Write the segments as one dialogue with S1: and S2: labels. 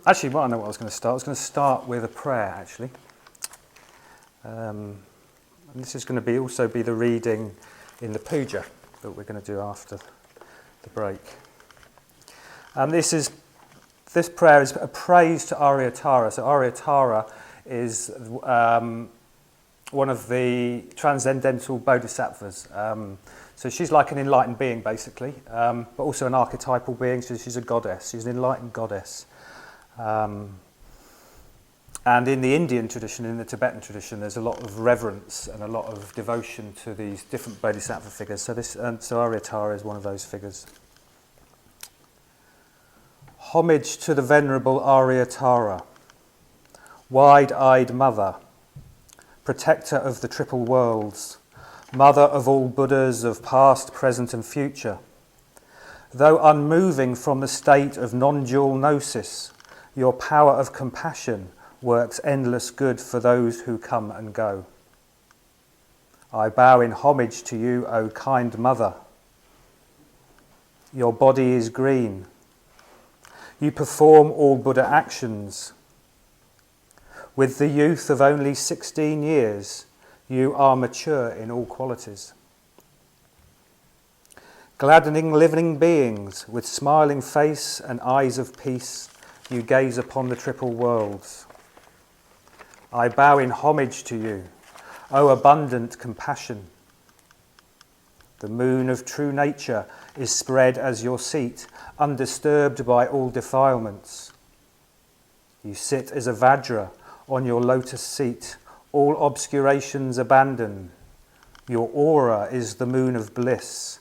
S1: Actually, well, I know what I was going to start. I was going to start with a prayer, actually. And this is going to also be the reading in the puja that we're going to do after the break. And this prayer is a praise to Aryatara. So Aryatara is one of the transcendental bodhisattvas. So she's like an enlightened being, basically, but also an archetypal being. So she's a goddess. She's an enlightened goddess. And in the Indian tradition, in the Tibetan tradition, there's a lot of reverence and a lot of devotion to these different bodhisattva figures. So Aryatara is one of those figures. Homage to the venerable Aryatara, wide-eyed mother, protector of the triple worlds, mother of all Buddhas of past, present and future. Though unmoving from the state of non-dual gnosis, your power of compassion works endless good for those who come and go. I bow in homage to you, O kind mother. Your body is green. You perform all Buddha actions. With the youth of only 16 years, you are mature in all qualities. Gladdening living beings with smiling face and eyes of peace, you gaze upon the triple worlds. I bow in homage to you, O abundant compassion. The moon of true nature is spread as your seat, undisturbed by all defilements. You sit as a Vajra on your lotus seat, all obscurations abandoned. Your aura is the moon of bliss,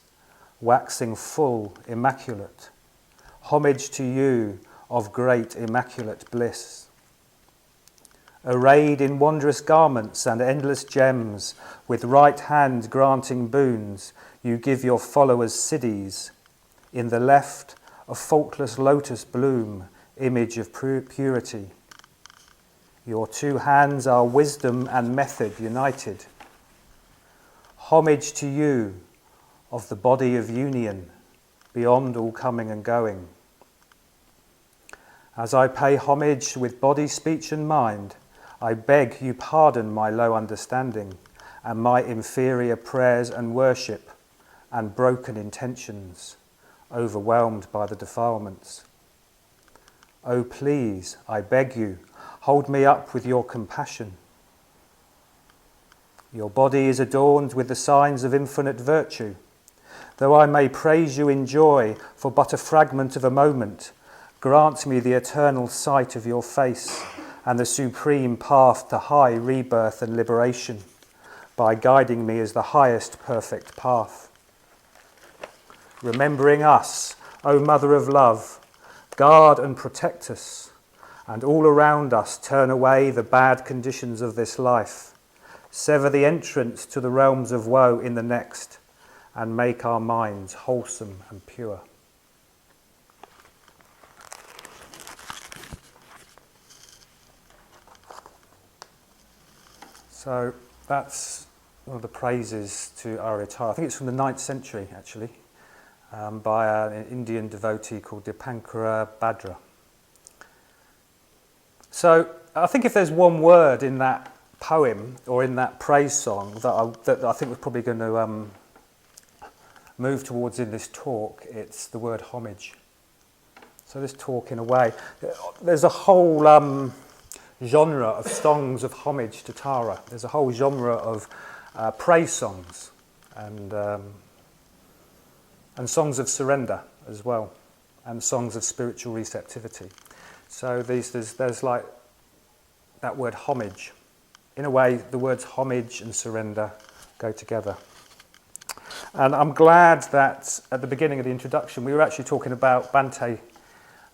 S1: waxing full, immaculate. Homage to you of great immaculate bliss. Arrayed in wondrous garments and endless gems, with right hand granting boons, you give your followers siddhis. In the left, a faultless lotus bloom, image of purity. Your two hands are wisdom and method united. Homage to you of the body of union, beyond all coming and going. As I pay homage with body, speech and mind, I beg you pardon my low understanding and my inferior prayers and worship and broken intentions, overwhelmed by the defilements. Oh please, I beg you, hold me up with your compassion. Your body is adorned with the signs of infinite virtue. Though I may praise you in joy for but a fragment of a moment, grant me the eternal sight of your face and the supreme path to high rebirth and liberation by guiding me as the highest perfect path. Remembering us, O Mother of Love, guard and protect us, and all around us turn away the bad conditions of this life, sever the entrance to the realms of woe in the next, and make our minds wholesome and pure. So that's one of the praises to Aryatara. I think it's from the 9th century, actually, by an Indian devotee called Dipankara Bhadra. So I think if there's one word in that poem or in that praise song that I think we're probably going to move towards in this talk, it's the word homage. So this talk, in a way, there's a whole genre of songs of homage to Tara. There's a whole genre of praise songs and songs of surrender as well, and songs of spiritual receptivity. So there's like that word homage. In a way, the words homage and surrender go together. And I'm glad that at the beginning of the introduction we were actually talking about Bhante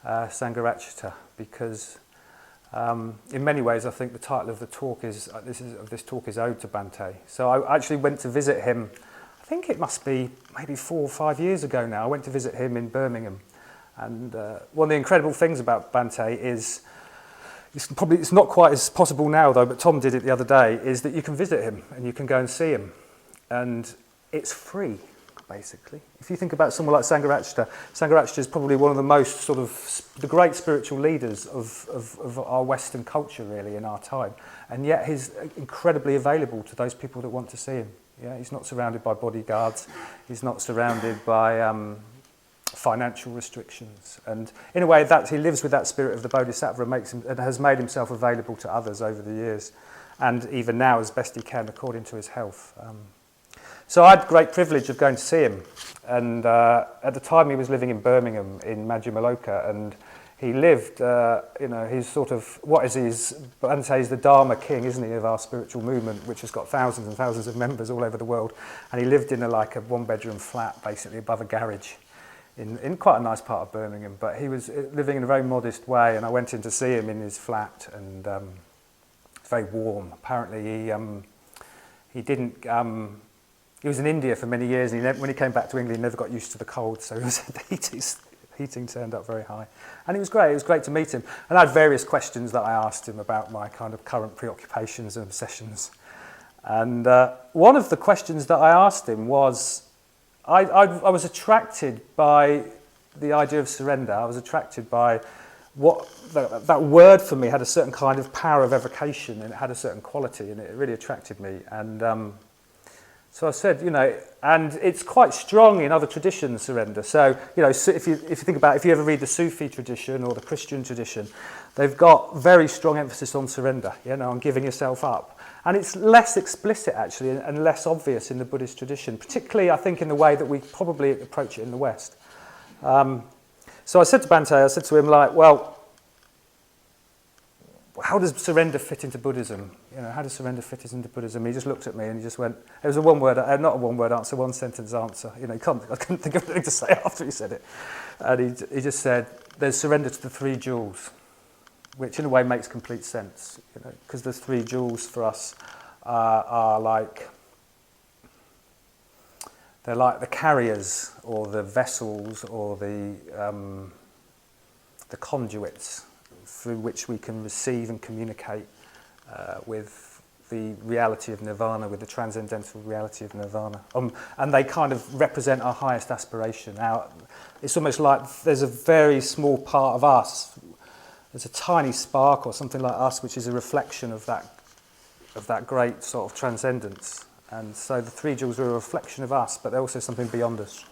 S1: Garavachitta, because in many ways I think the title of the talk is this talk is ode to Bhante. So I actually went to visit him. I think it must be maybe 4 or 5 years ago now. I went to visit him in Birmingham, and one of the incredible things about Bhante is it's not quite as possible now though, but Tom did it the other day, is that you can visit him and you can go and see him, and it's free. basically. If you think about someone like Sangharakshita is probably one of the most sort of the great spiritual leaders of our Western culture, really, in our time. And yet he's incredibly available to those people that want to see him. Yeah, he's not surrounded by bodyguards. He's not surrounded by financial restrictions. And in a way, that he lives with that spirit of the Bodhisattva and has made himself available to others over the years, and even now as best he can according to his health. So I had the great privilege of going to see him, and at the time he was living in Birmingham in Majumaloka, and he lived, he's sort of, he's the Dharma king, isn't he, of our spiritual movement, which has got thousands and thousands of members all over the world, and he lived in a one-bedroom flat, basically above a garage, in quite a nice part of Birmingham, but he was living in a very modest way, and I went in to see him in his flat, and it's very warm. Apparently he didn't... he was in India for many years, and when he came back to England, he never got used to the cold, so the heating turned up very high. And it was great. It was great to meet him. And I had various questions that I asked him about my kind of current preoccupations and obsessions. And one of the questions that I asked him was, I was attracted by the idea of surrender. I was attracted by what that word for me had a certain kind of power of evocation, and it had a certain quality, and it really attracted me. And so I said, and it's quite strong in other traditions, surrender. So, if you think about it, if you ever read the Sufi tradition or the Christian tradition, they've got very strong emphasis on surrender, on giving yourself up. And it's less explicit, actually, and less obvious in the Buddhist tradition, particularly, I think, in the way that we probably approach it in the West. So I said to him, well, how does surrender fit into Buddhism? How does surrender fit into Buddhism? He just looked at me and he just went, it was not a one-word answer, one-sentence answer. I couldn't think of anything to say after he said it. And he just said, there's surrender to the three jewels, which in a way makes complete sense, because the three jewels for us are like, they're like the carriers or the vessels or the conduits through which we can receive and communicate with the reality of nirvana, with the transcendental reality of nirvana. And they kind of represent our highest aspiration. Now, it's almost like there's a very small part of us, there's a tiny spark or something like us, which is a reflection of that great sort of transcendence. And so the three jewels are a reflection of us, but they're also something beyond us.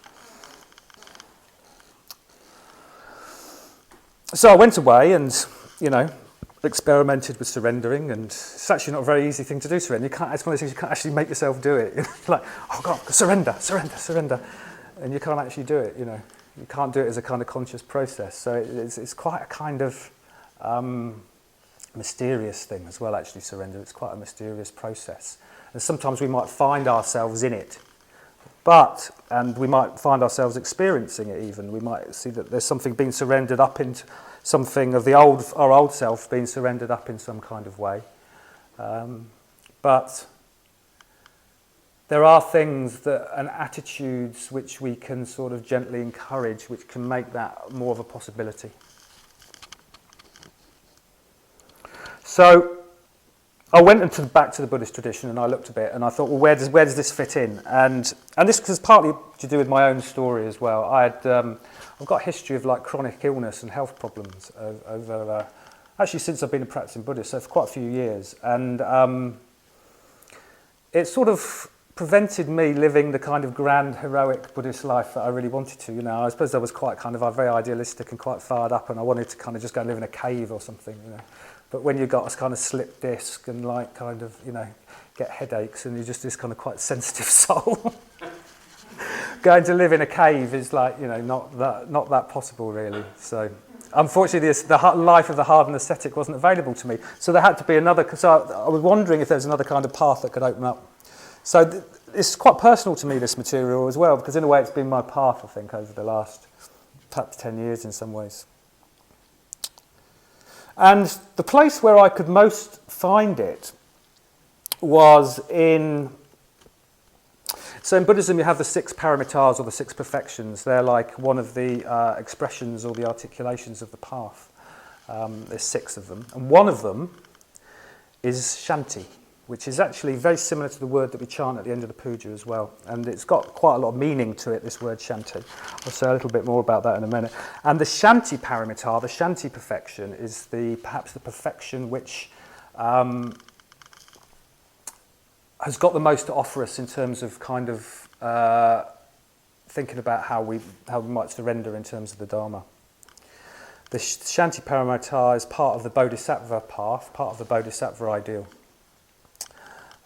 S1: So I went away and, experimented with surrendering, and it's actually not a very easy thing to do, surrender. It's one of those things you can't actually make yourself do it. Like, oh God, surrender. And you can't actually do it, You can't do it as a kind of conscious process. So it's quite a kind of mysterious thing as well, actually, surrender. It's quite a mysterious process. And sometimes we might find ourselves in it, and we might find ourselves experiencing it even. We might see that there's something being surrendered up into something of our old self being surrendered up in some kind of way. But there are things and attitudes which we can sort of gently encourage, which can make that more of a possibility. So I went back to the Buddhist tradition, and I looked a bit, and I thought, well, where does this fit in? And this was partly to do with my own story as well. I've got a history of chronic illness and health problems over actually since I've been a practicing Buddhist, so for quite a few years, and it sort of prevented me living the kind of grand, heroic Buddhist life that I really wanted to. I suppose I was quite very idealistic and quite fired up, and I wanted to kind of just go and live in a cave or something, But when you've got a kind of slip disc and get headaches, and you're just this kind of quite sensitive soul, going to live in a cave is not that possible really. So unfortunately, the life of the hardened ascetic wasn't available to me. So there had to be another. So I was wondering if there's another kind of path that could open up. So it's quite personal to me, this material as well, because in a way it's been my path, I think, over the last perhaps 10 years in some ways. And the place where I could most find it was in... So in Buddhism you have the 6 paramitas, or the 6 perfections. They're like one of the expressions or the articulations of the path. There's 6 of them. And one of them is shanti. which is actually very similar to the word that we chant at the end of the puja as well. And it's got quite a lot of meaning to it, this word shanti. I'll say a little bit more about that in a minute. And the shanti paramita, the shanti perfection, is perhaps the perfection which has got the most to offer us in terms of kind of thinking about how we might surrender in terms of the Dharma. The shanti paramita is part of the bodhisattva path, part of the bodhisattva ideal.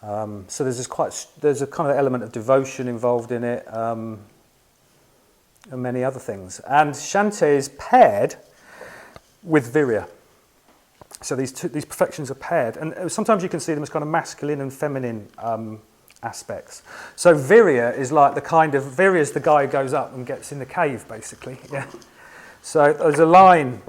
S1: So there's a kind of element of devotion involved in it, and many other things. And shanti is paired with virya. So these perfections are paired, and sometimes you can see them as kind of masculine and feminine aspects. So virya is like virya is the guy who goes up and gets in the cave, basically. Yeah. So there's a line.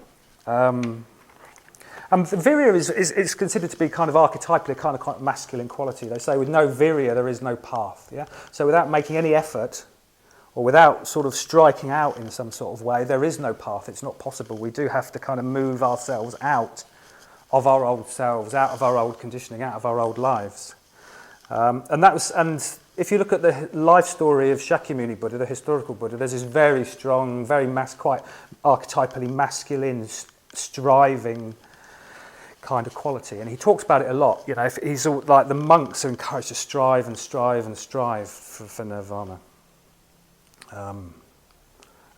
S1: And virya is considered to be kind of archetypally kind of quite masculine quality. They say with no virya there is no path. Yeah. So without making any effort, or without sort of striking out in some sort of way, there is no path. It's not possible. We do have to kind of move ourselves out of our old selves, out of our old conditioning, out of our old lives. And if you look at the life story of Shakyamuni Buddha, the historical Buddha, there's this very strong, quite archetypally masculine, striving kind of quality. And he talks about it a lot. You know, he's like the monks are encouraged to strive and strive and strive for nirvana.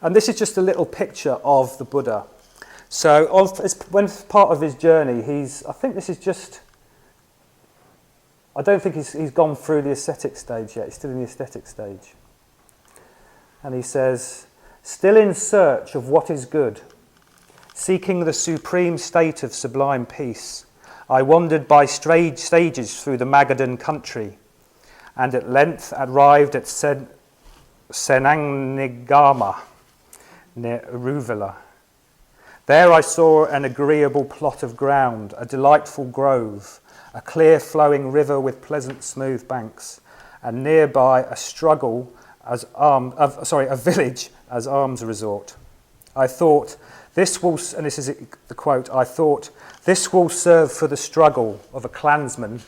S1: And this is just a little picture of the Buddha. So when part of his journey, I don't think he's gone through the ascetic stage yet. He's still in the aesthetic stage. And he says, still in search of what is good, seeking the supreme state of sublime peace, I wandered by strange stages through the Magadhan country, and at length arrived at Senangnigama, near Uruvela. There I saw an agreeable plot of ground, a delightful grove, a clear flowing river with pleasant smooth banks, and nearby a village as alms resort. I thought, this will serve for the struggle of a clansman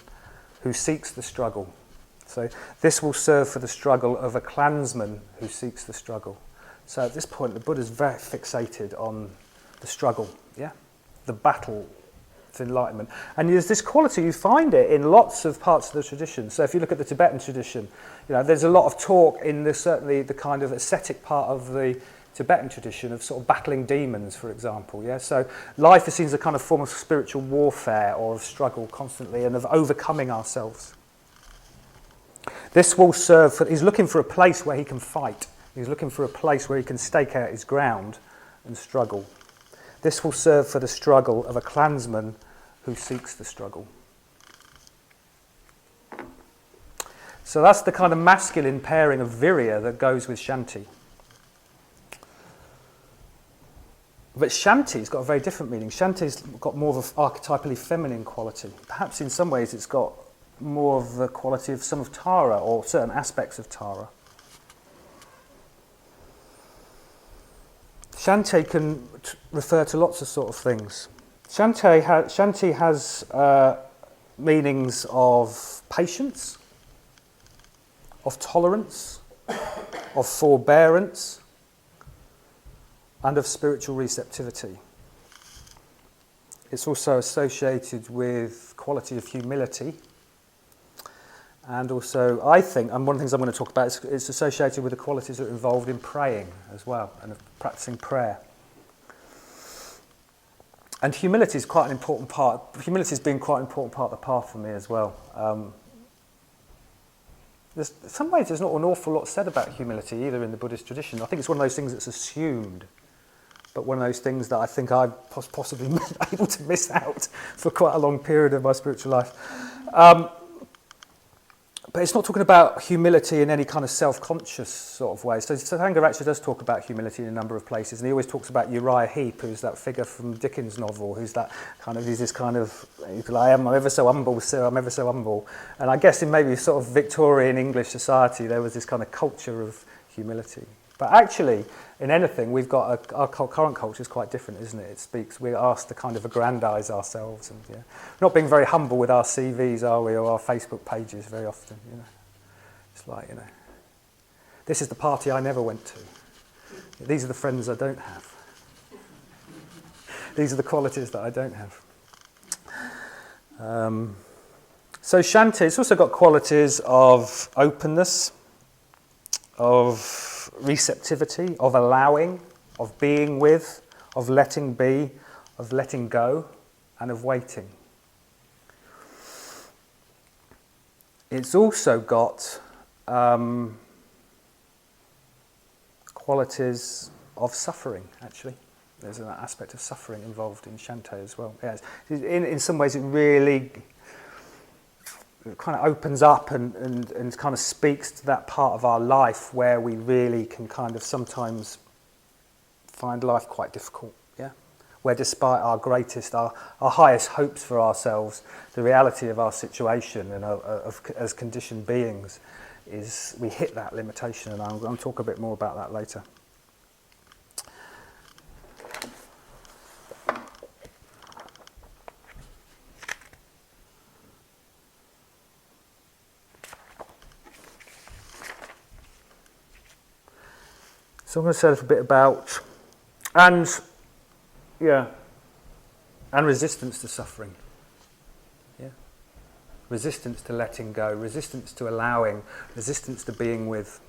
S1: who seeks the struggle. So this will serve for the struggle of a clansman who seeks the struggle. So at this point, the Buddha's very fixated on the struggle, yeah, the battle for enlightenment. And there's this quality, you find it in lots of parts of the tradition. So if you look at the Tibetan tradition, you know, there's a lot of talk in certainly the kind of ascetic part of the Tibetan tradition of sort of battling demons, for example. Yeah, so life is seen as a kind of form of spiritual warfare or of struggle constantly and of overcoming ourselves. This will serve for, he's looking for a place where he can fight. He's looking for a place where he can stake out his ground and struggle. This will serve for the struggle of a clansman who seeks the struggle. So that's the kind of masculine pairing of virya that goes with shanti. But shanti's got a very different meaning. Shanti's got more of an archetypally feminine quality. Perhaps in some ways it's got more of the quality of some of Tara or certain aspects of Tara. Shanti can refer to lots of sort of things. Shanti has meanings of patience, of tolerance, of forbearance, and of spiritual receptivity. It's also associated with quality of humility. And also, I think, and one of the things I'm going to talk about is it's associated with the qualities that are involved in praying as well, and of practicing prayer. And humility is quite an important part. Humility has been quite an important part of the path for me as well. In some ways, there's not an awful lot said about humility either in the Buddhist tradition. I think it's one of those things that's assumed, but one of those things that I think I've possibly been able to miss out for quite a long period of my spiritual life. But it's not talking about humility in any kind of self-conscious sort of way. So Garavachitta does talk about humility in a number of places, and he always talks about Uriah Heep, who's that figure from Dickens' novel, he's this kind of, I'm ever so humble, sir, I'm ever so humble. And I guess in maybe sort of Victorian English society, there was this kind of culture of humility. But actually, in anything, we've got our current culture is quite different, isn't it? We're asked to kind of aggrandise ourselves, and yeah, we're not being very humble with our CVs, are we, or our Facebook pages very often. You know, it's like, you know, this is the party I never went to. These are the friends I don't have. These are the qualities that I don't have. So Shanti, it's also got qualities of openness, of receptivity, of allowing, of being with, of letting be, of letting go, and of waiting. It's also got qualities of suffering, actually. There's an aspect of suffering involved in Shanti as well. Yes. In some ways, it really kind of opens up and kind of speaks to that part of our life where we really can kind of sometimes find life quite difficult, yeah? Where despite our greatest, our highest hopes for ourselves, the reality of our situation and as conditioned beings is we hit that limitation, and I'm going to talk a bit more about that later. So I'm going to say a little bit about, and resistance to suffering. Yeah, resistance to letting go, resistance to allowing, resistance to being with.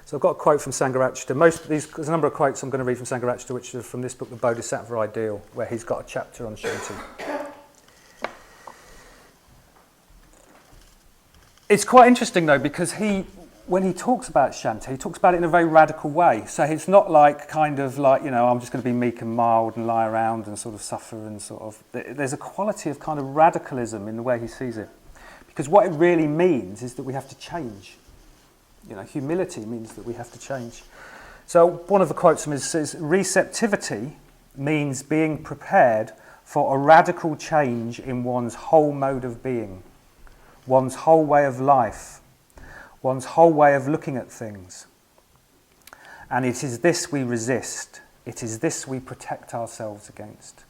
S1: So I've got a quote from Sangharakshita. There's a number of quotes I'm going to read from Sangharakshita, which are from this book, The Bodhisattva Ideal, where he's got a chapter on Shanti. It's quite interesting though, because when he talks about Shanti, he talks about it in a very radical way. So it's not like kind of like, you know, I'm just going to be meek and mild and lie around and sort of suffer and sort of... There's a quality of kind of radicalism in the way he sees it. Because what it really means is that we have to change. You know, humility means that we have to change. So one of the quotes from him says, receptivity means being prepared for a radical change in one's whole mode of being, one's whole way of life, one's whole way of looking at things. And it is this we resist. It is this we protect ourselves against.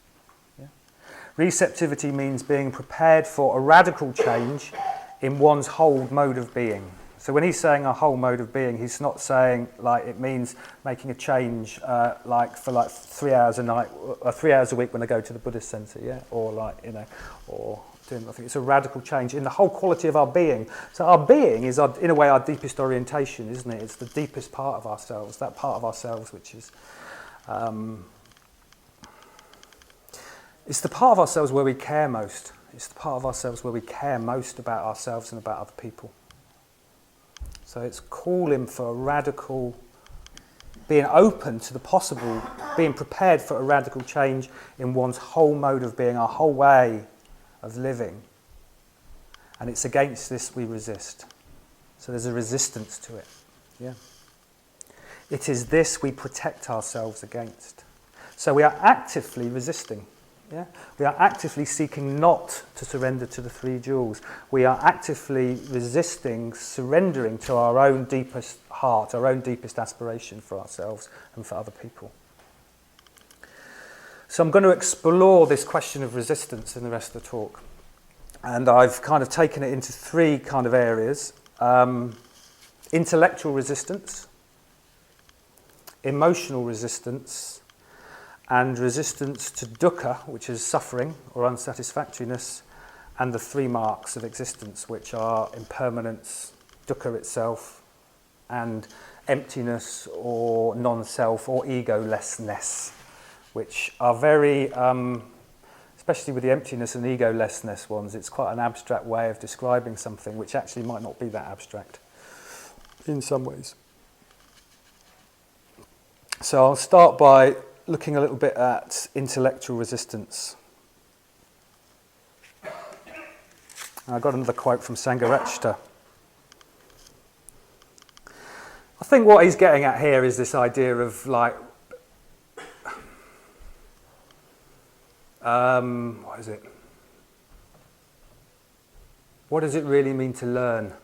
S1: Yeah? Receptivity means being prepared for a radical change in one's whole mode of being. So when he's saying a whole mode of being, he's not saying like it means making a change like for like 3 hours a night or 3 hours a week when I go to the Buddhist centre, yeah, or like, you know, or doing nothing. It's a radical change in the whole quality of our being. So our being is, in a way, our deepest orientation, isn't it? It's the deepest part of ourselves, that part of ourselves which is... it's the part of ourselves where we care most. It's the part of ourselves where we care most about ourselves and about other people. So it's calling for a radical, being open to the possible, being prepared for a radical change in one's whole mode of being, our whole way of living. And it's against this we resist. So there's a resistance to it. Yeah. It is this we protect ourselves against. So we are actively resisting. Yeah? We are actively seeking not to surrender to the three jewels. We are actively resisting surrendering to our own deepest heart, our own deepest aspiration for ourselves and for other people. So I'm going to explore this question of resistance in the rest of the talk. And I've kind of taken it into three kind of areas. Intellectual resistance, emotional resistance, and resistance to dukkha, which is suffering or unsatisfactoriness, and the three marks of existence, which are impermanence, dukkha itself, and emptiness or non-self or egolessness, which are very, especially with the emptiness and egolessness ones, it's quite an abstract way of describing something which actually might not be that abstract in some ways. So I'll start by looking a little bit at intellectual resistance. I got another quote from Sangharakshita. I think what he's getting at here is this idea of like, what is it? What does it really mean to learn?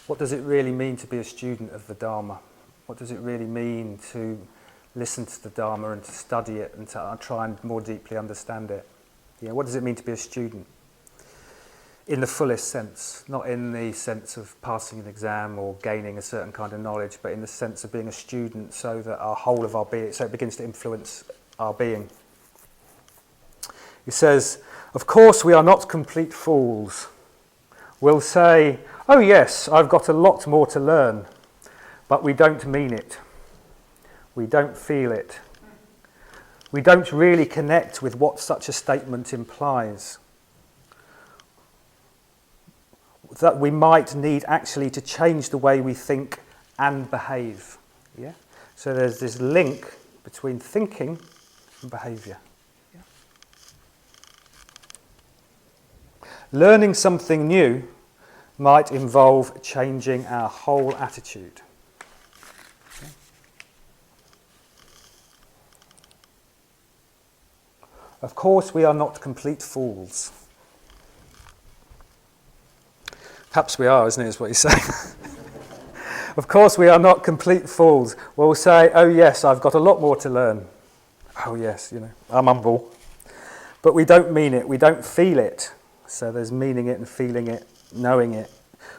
S1: What does it really mean to be a student of the Dharma? What does it really mean to listen to the Dharma and to study it and to try and more deeply understand it? What does it mean to be a student? In the fullest sense, not in the sense of passing an exam or gaining a certain kind of knowledge, but in the sense of being a student so that our whole of our being, so it begins to influence our being. He says, of course we are not complete fools. We'll say, oh yes, I've got a lot more to learn, but we don't mean it. We don't feel it. We don't really connect with what such a statement implies. That we might need actually to change the way we think and behave. Yeah? So there's this link between thinking and behaviour. Yeah? Learning something new might involve changing our whole attitude. Yeah? Of course, we are not complete fools. Perhaps we are, isn't it, is what he's saying. Of course we are not complete fools. We'll say, oh yes, I've got a lot more to learn. Oh yes, I'm humble. But we don't mean it, we don't feel it. So there's meaning it and feeling it, knowing it.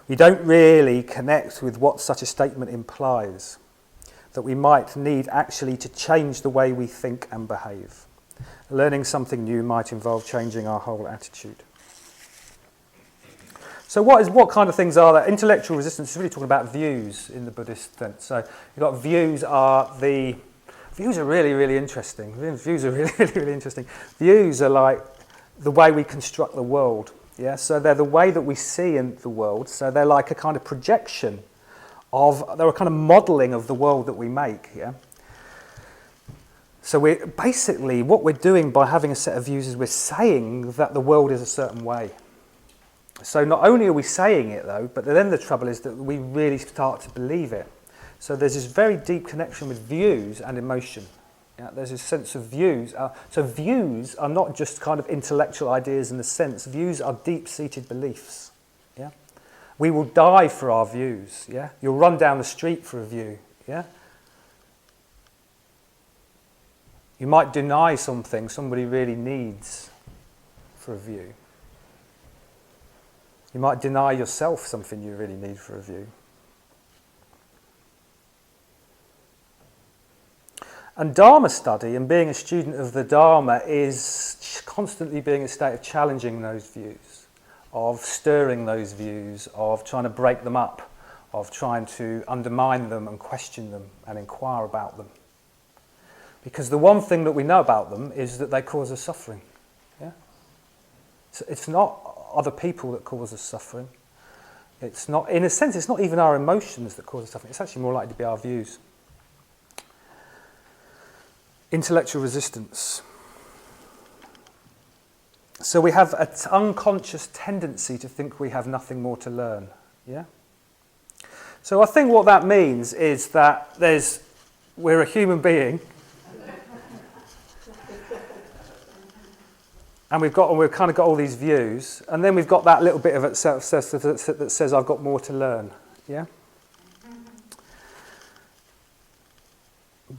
S1: We don't really connect with what such a statement implies. That we might need actually to change the way we think and behave. Learning something new might involve changing our whole attitude. So what kind of things are there? Intellectual resistance is really talking about views in the Buddhist sense. So you've got views are really, really interesting. Views are really, really, really interesting. Views are like the way we construct the world. Yeah, so they're the way that we see in the world. So they're like a kind of projection they're a kind of modelling of the world that we make. Yeah. So what we're doing by having a set of views is we're saying that the world is a certain way. So not only are we saying it though, but then the trouble is that we really start to believe it. So there's this very deep connection with views and emotion. Yeah, there's this sense of views. So views are not just kind of intellectual ideas in the sense. Views are deep-seated beliefs. Yeah, we will die for our views. Yeah, you'll run down the street for a view. Yeah, you might deny something somebody really needs for a view. You might deny yourself something you really need for a view. And Dharma study and being a student of the Dharma is constantly being a state of challenging those views, of stirring those views, of trying to break them up, of trying to undermine them and question them and inquire about them. Because the one thing that we know about them is that they cause us suffering. Yeah? So it's not other people that cause us suffering. It's not, in a sense, it's not even our emotions that cause us suffering. It's actually more likely to be our views. Intellectual resistance. So we have an unconscious tendency to think we have nothing more to learn. Yeah? So I think what that means is that we're a human being. And we've kind of got all these views, and then we've got that little bit of it that says I've got more to learn. Yeah.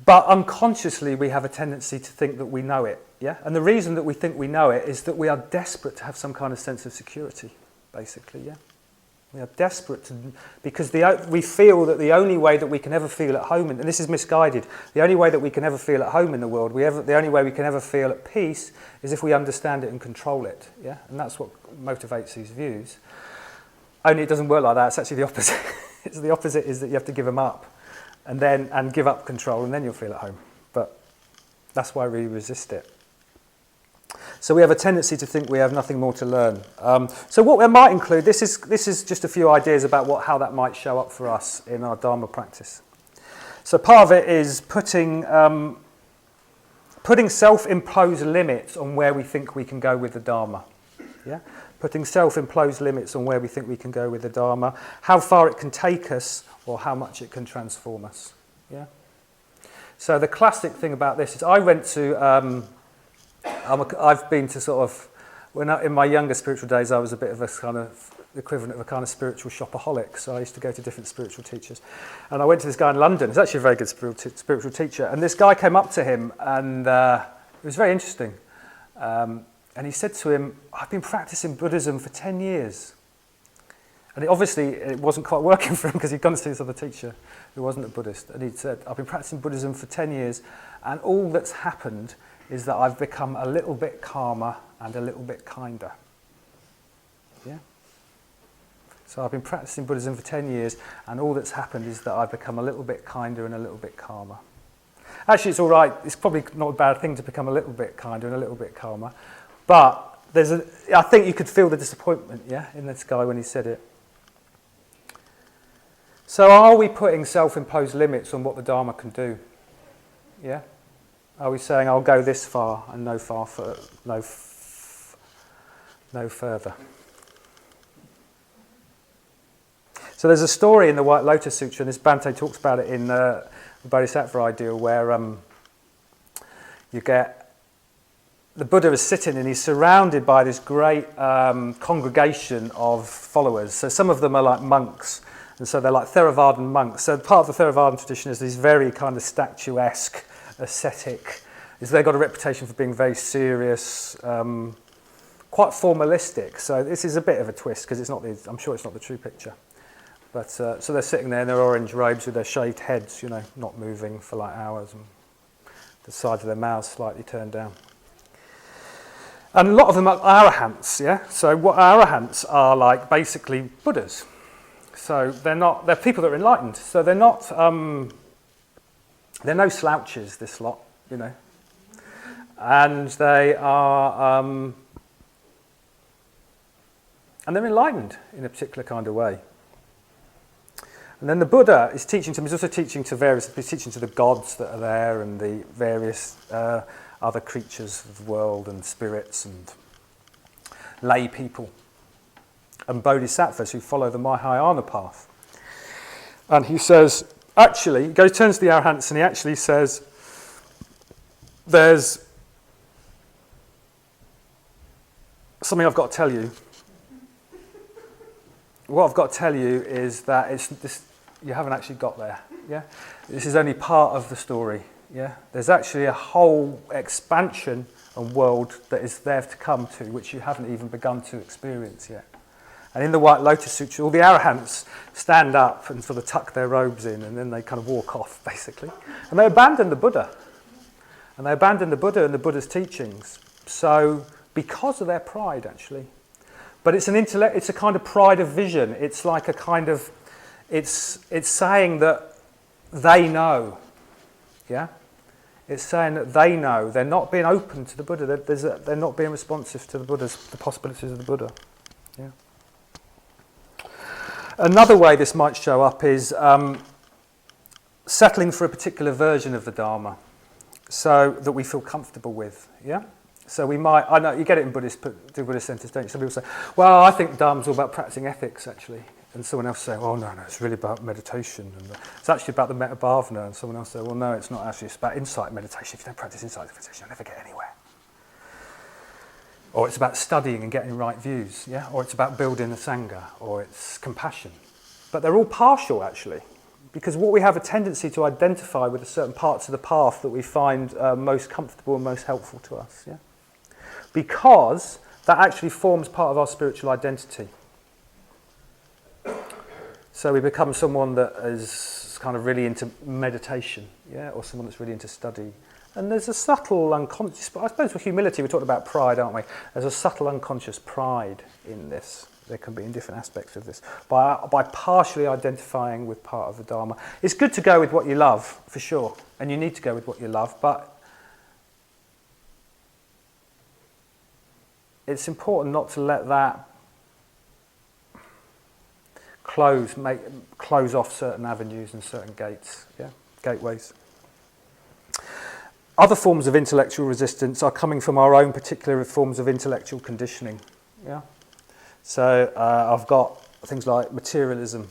S1: But unconsciously, we have a tendency to think that we know it. Yeah. And the reason that we think we know it is that we are desperate to have some kind of sense of security, basically. Yeah. We are desperate because we feel that the only way that we can ever feel at home, and this is misguided, the only way that we can ever feel at home in the world, the only way we can ever feel at peace is if we understand it and control it. Yeah? And that's what motivates these views. Only it doesn't work like that, it's actually the opposite. It's the opposite is that you have to give them up and give up control, and then you'll feel at home. But that's why we resist it. So we have a tendency to think we have nothing more to learn. So what we might include, this is just a few ideas about how that might show up for us in our Dharma practice. So part of it is putting self-imposed limits on where we think we can go with the Dharma. Yeah? Putting self-imposed limits on where we think we can go with the Dharma, how far it can take us or how much it can transform us. Yeah? So the classic thing about this is I went to... I've been to sort of in my younger spiritual days, I was a bit of a kind of equivalent of a kind of spiritual shopaholic. So I used to go to different spiritual teachers. And I went to this guy in London. He's actually a very good spiritual teacher. And this guy came up to him, and it was very interesting. And he said to him, I've been practicing Buddhism for 10 years. And it wasn't quite working for him because he'd gone to see this other teacher who wasn't a Buddhist. And he said, I've been practicing Buddhism for 10 years, and all that's happened is that I've become a little bit calmer and a little bit kinder. Yeah? So I've been practicing Buddhism for 10 years, and all that's happened is that I've become a little bit kinder and a little bit calmer. Actually, it's all right. It's probably not a bad thing to become a little bit kinder and a little bit calmer. But I think you could feel the disappointment, in this guy when he said it. So are we putting self-imposed limits on what the Dharma can do? Yeah? Are we saying, I'll go this far and no further? So there's a story in the White Lotus Sutra, and this Bhante talks about it in the Bodhisattva ideal, where you get the Buddha is sitting and he's surrounded by this great congregation of followers. So some of them are like monks, and so they're like Theravadan monks. So part of the Theravadan tradition is these very kind of statuesque, ascetic. They've got a reputation for being very serious, quite formalistic. So this is a bit of a twist because I'm sure it's not the true picture. But so they're sitting there in their orange robes with their shaved heads, not moving for like hours, and the sides of their mouths slightly turned down. And a lot of them are arahants, So what arahants are like basically Buddhas. So they're people that are enlightened. So they're no slouches, this lot, And they are, and they're enlightened in a particular kind of way. And then the Buddha is teaching to them. He's also teaching to the gods that are there and the various other creatures of the world and spirits and lay people and bodhisattvas who follow the Mahayana path. And he says, turns to the arahants and he actually says, there's something I've got to tell you. What I've got to tell you is that you haven't actually got there. Yeah, this is only part of the story. Yeah, there's actually a whole expansion and world that is there to come to, which you haven't even begun to experience yet. And in the White Lotus Sutra, all the arahants stand up and sort of tuck their robes in, and then they kind of walk off, basically. And they abandon the Buddha. And they abandon the Buddha and the Buddha's teachings. So, because of their pride, actually. But it's a kind of pride of vision. It's like a kind of, it's saying that they know. Yeah? It's saying that they know. They're not being open to the Buddha. They're not being responsive to the possibilities of the Buddha. Yeah. Another way this might show up is settling for a particular version of the Dharma, so that we feel comfortable with. Yeah. So we might. I know you get it in Buddhist centers, don't you? Some people say, "Well, I think Dharma's all about practicing ethics, actually." And someone else say, "Oh, no, it's really about meditation. And it's actually about the metta bhavana." And someone else say, "Well, no, it's not actually. It's about insight meditation. If you don't practice insight meditation, you'll never get anywhere." Or it's about studying and getting right views, yeah? Or it's about building a sangha, or it's compassion. But they're all partial, actually, because what we have a tendency to identify with are certain parts of the path that we find most comfortable and most helpful to us, yeah? Because that actually forms part of our spiritual identity. So we become someone that is kind of really into meditation, yeah, or someone that's really into study. And there's a subtle unconscious, I suppose with humility we're talking about pride, aren't we? There's a subtle unconscious pride in this. There can be in different aspects of this. By partially identifying with part of the Dharma. It's good to go with what you love, for sure. And you need to go with what you love, but it's important not to let that close off certain avenues and certain gateways. Other forms of intellectual resistance are coming from our own particular forms of intellectual conditioning. Yeah. So I've got things like materialism.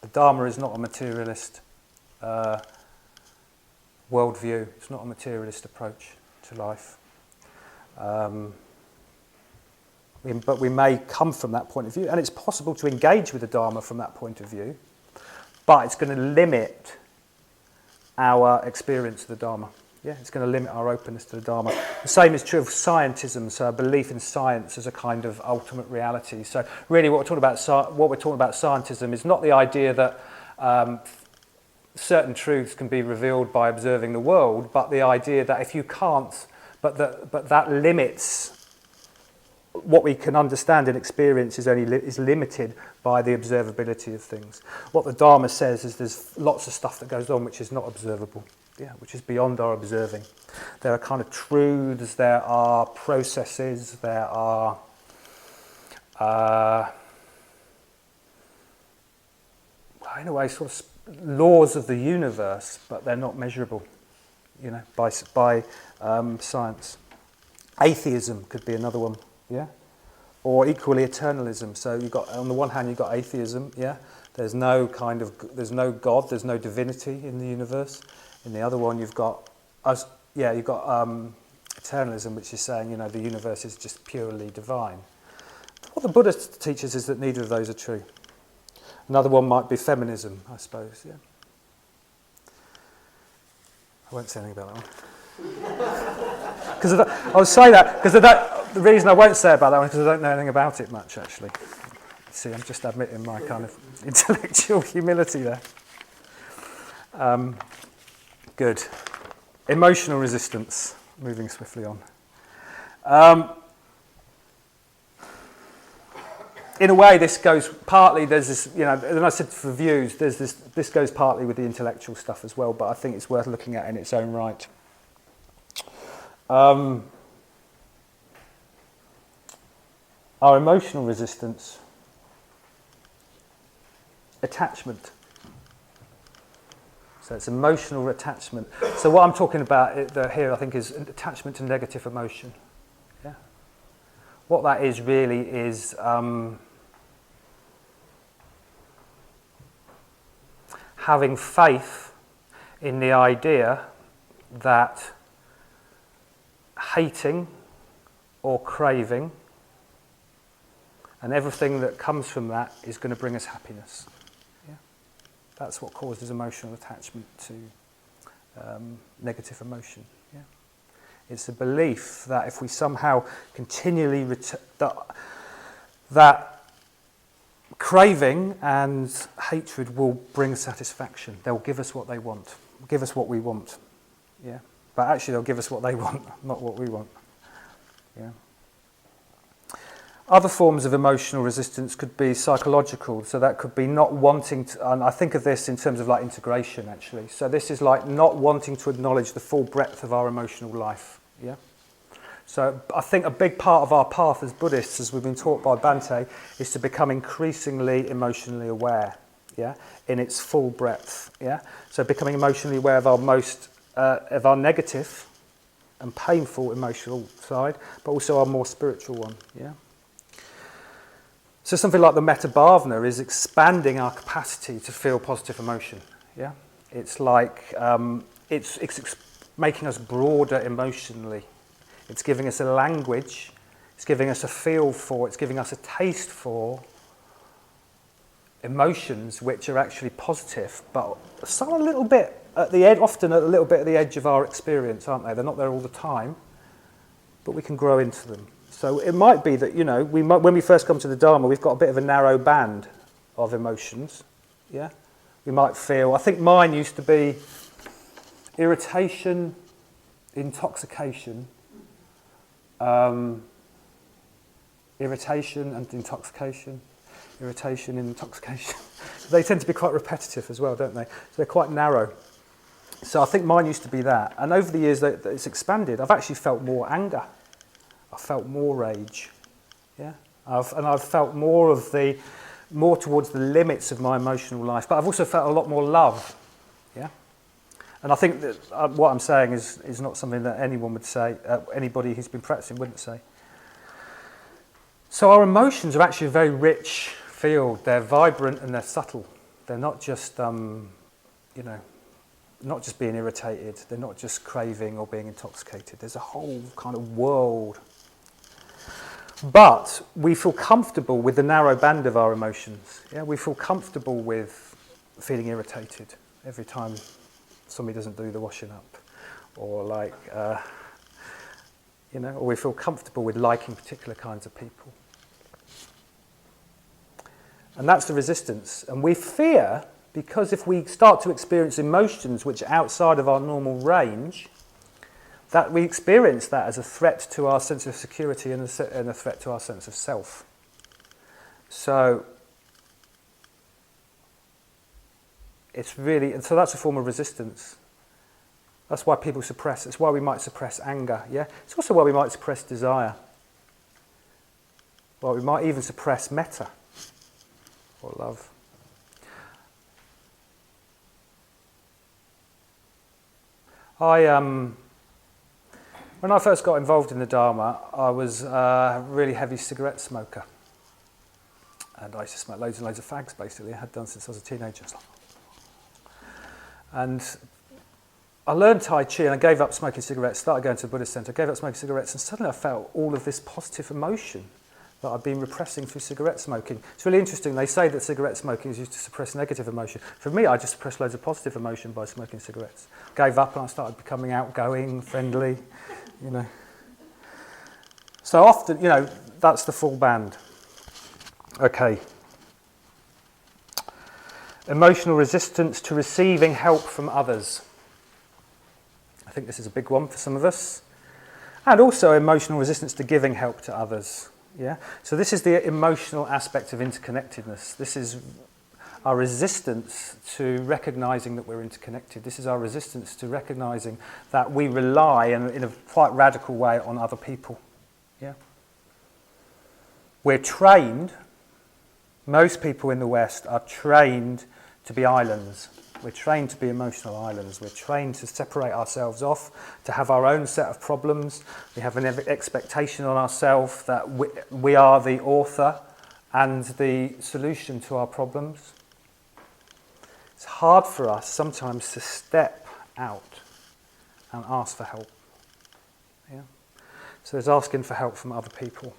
S1: The Dharma is not a materialist worldview. It's not a materialist approach to life. But we may come from that point of view, and it's possible to engage with the Dharma from that point of view, but it's going to limit our experience of the Dharma. Yeah, it's going to limit our openness to the Dharma. The same is true of scientism, so a belief in science as a kind of ultimate reality. So really what we're talking about scientism is not the idea that certain truths can be revealed by observing the world, but the idea that if you can't, but that limits what we can understand and experience is limited by the observability of things. What the Dharma says is there's lots of stuff that goes on which is not observable, which is beyond our observing. There are kind of truths, there are processes, there are in a way sort of laws of the universe, but they're not measurable, by science. Atheism could be another one. Yeah, or equally eternalism. So you've got, on the one hand, you've got atheism. Yeah, there's no God, there's no divinity in the universe. In the other one, you've got eternalism, which is saying the universe is just purely divine. What the Buddhist teaches is that neither of those are true. Another one might be feminism, I suppose. Yeah, I won't say anything about that one. Because I was saying that because the reason I won't say about that one is because I don't know anything about it much, actually. See, I'm just admitting my kind of intellectual humility there. Good. Emotional resistance. Moving swiftly on. In a way, this goes partly. There's this, and I said for views. There's this. This goes partly with the intellectual stuff as well, but I think it's worth looking at in its own right. Our emotional resistance, attachment. So it's emotional attachment. So what I'm talking about here, I think, is attachment to negative emotion. Yeah. What that is really is having faith in the idea that hating or craving and everything that comes from that is going to bring us happiness. Yeah? That's what causes emotional attachment to negative emotion. Yeah? It's a belief that if we somehow continually that craving and hatred will bring satisfaction. They'll give us what they want, give us what we want. Yeah, but actually they'll give us what they want, not what we want. Yeah. Other forms of emotional resistance could be psychological, so that could be not wanting to, and I think of this in terms of like integration actually. So this is like not wanting to acknowledge the full breadth of our emotional life. Yeah. So I think a big part of our path as Buddhists, as we've been taught by Bhante, is to become increasingly emotionally aware. Yeah, in its full breadth. Yeah. So becoming emotionally aware of our negative and painful emotional side, but also our more spiritual one. Yeah. So something like the metta bhavana is expanding our capacity to feel positive emotion. Yeah, it's like it's making us broader emotionally. It's giving us a language. It's giving us a feel for. It's giving us a taste for emotions which are actually positive, but some a little bit at the edge, often a little bit at the edge of our experience, aren't they? They're not there all the time, but we can grow into them. So it might be that, when we first come to the Dharma, we've got a bit of a narrow band of emotions. Yeah, we might feel. I think mine used to be irritation, intoxication, irritation and intoxication. Irritation and intoxication. They tend to be quite repetitive as well, don't they? So they're quite narrow. So I think mine used to be that. And over the years that it's expanded, I've actually felt more anger. I felt more rage. Yeah. I've felt more towards the limits of my emotional life. But I've also felt a lot more love. Yeah. And I think that what I'm saying is not something that anyone would say, anybody who's been practicing wouldn't say. So our emotions are actually a very rich field. They're vibrant and they're subtle. They're not just, not just being irritated. They're not just craving or being intoxicated. There's a whole kind of world. But we feel comfortable with the narrow band of our emotions. Yeah, we feel comfortable with feeling irritated every time somebody doesn't do the washing up, or or we feel comfortable with liking particular kinds of people. And that's the resistance. And we fear, because if we start to experience emotions which are outside of our normal range, that we experience that as a threat to our sense of security and a threat to our sense of self. So so that's a form of resistance. That's why people suppress. It's why we might suppress anger. Yeah, it's also why we might suppress desire. Well, we might even suppress metta or love. When I first got involved in the Dharma, I was a really heavy cigarette smoker. And I used to smoke loads and loads of fags, basically. I had done since I was a teenager. And I learned Tai Chi and I gave up smoking cigarettes, started going to the Buddhist centre, gave up smoking cigarettes, and suddenly I felt all of this positive emotion that I'd been repressing through cigarette smoking. It's really interesting. They say that cigarette smoking is used to suppress negative emotion. For me, I just suppressed loads of positive emotion by smoking cigarettes. Gave up and I started becoming outgoing, friendly, So often, that's the full band. Okay. Emotional resistance to receiving help from others. I think this is a big one for some of us. And also emotional resistance to giving help to others. Yeah. So this is the emotional aspect of interconnectedness. This is our resistance to recognizing that we're interconnected. This is our resistance to recognizing that we rely in a quite radical way on other people. Yeah. We're trained, most people in the West are trained to be islands. We're trained to be emotional islands. We're trained to separate ourselves off, to have our own set of problems. We have an expectation on ourselves that we are the author and the solution to our problems. It's hard for us sometimes to step out and ask for help. Yeah? So there's asking for help from other people.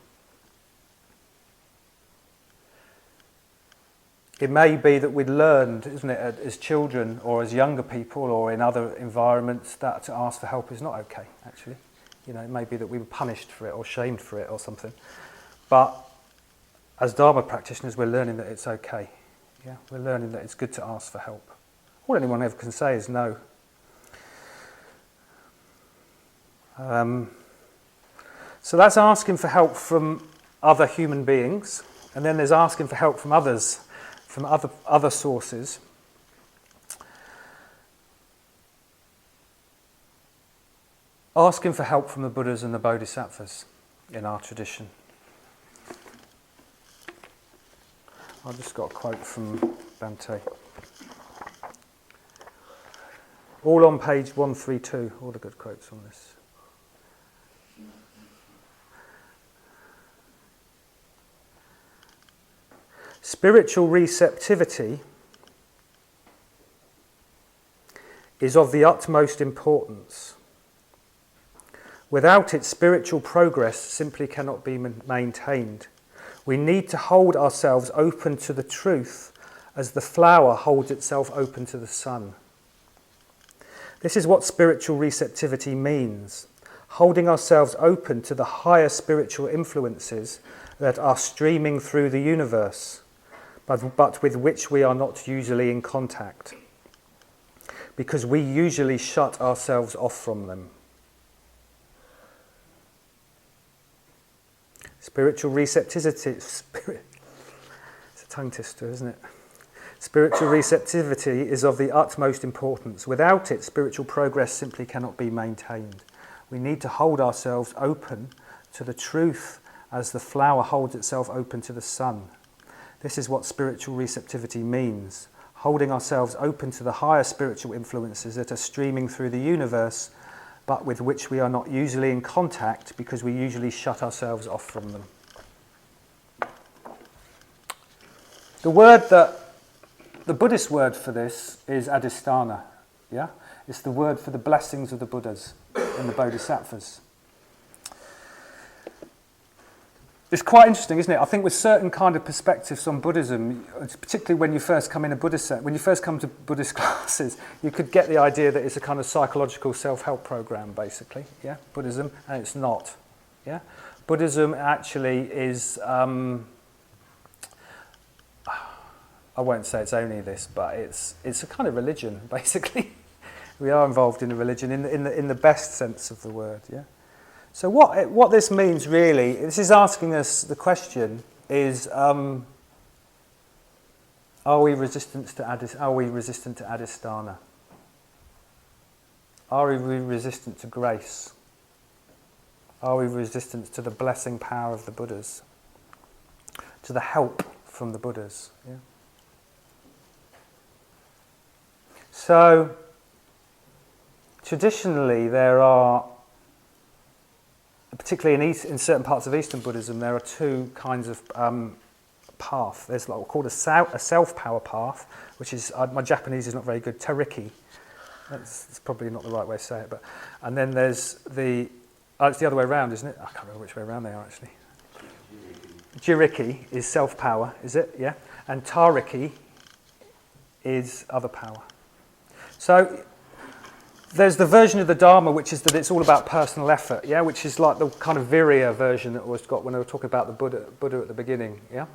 S1: It may be that we'd learned, isn't it, as children or as younger people or in other environments that to ask for help is not okay, actually. It may be that we were punished for it or shamed for it or something. But as Dharma practitioners, we're learning that it's okay. Yeah, we're learning that it's good to ask for help. All anyone ever can say is no. So that's asking for help from other human beings, and then there's asking for help from others, from other sources. Asking for help from the Buddhas and the Bodhisattvas in our tradition. I've just got a quote from Bhante. All on page 132, all the good quotes on this. Spiritual receptivity is of the utmost importance. Without it, spiritual progress simply cannot be maintained. We need to hold ourselves open to the truth as the flower holds itself open to the sun. This is what spiritual receptivity means, holding ourselves open to the higher spiritual influences that are streaming through the universe, but with which we are not usually in contact, because we usually shut ourselves off from them. Spiritual receptivity, it's a tongue twister, isn't it? Spiritual receptivity is of the utmost importance. Without it, spiritual progress simply cannot be maintained. We need to hold ourselves open to the truth as the flower holds itself open to the sun. This is what spiritual receptivity means, holding ourselves open to the higher spiritual influences that are streaming through the universe, but with which we are not usually in contact because we usually shut ourselves off from them. The Buddhist word for this is adhisthana. Yeah? It's the word for the blessings of the Buddhas and the Bodhisattvas. It's quite interesting, isn't it? I think with certain kind of perspectives on Buddhism, particularly when you first come in a Buddhist when you first come to Buddhist classes, you could get the idea that it's a kind of psychological self-help program, basically. Yeah, Buddhism, and it's not. Yeah, Buddhism actually is. I won't say it's only this, but it's a kind of religion, basically. We are involved in a religion in the best sense of the word. Yeah. So what this means really, this is asking us the question is, are we resistant to adhisthana? Are we resistant to grace? Are we resistant to the blessing power of the Buddhas? To the help from the Buddhas? Yeah. So traditionally there are, particularly in certain parts of Eastern Buddhism, there are two kinds of path. There's what called a self-power path, which is, my Japanese is not very good, tariki. That's probably not the right way to say it. And then there's it's the other way around, isn't it? I can't remember which way around they are, actually. Jiriki is self-power, is it? Yeah. And tariki is other power. So there's the version of the Dharma which is that it's all about personal effort, yeah, which is like the kind of Virya version that was got when I was talking about the Buddha at the beginning, yeah,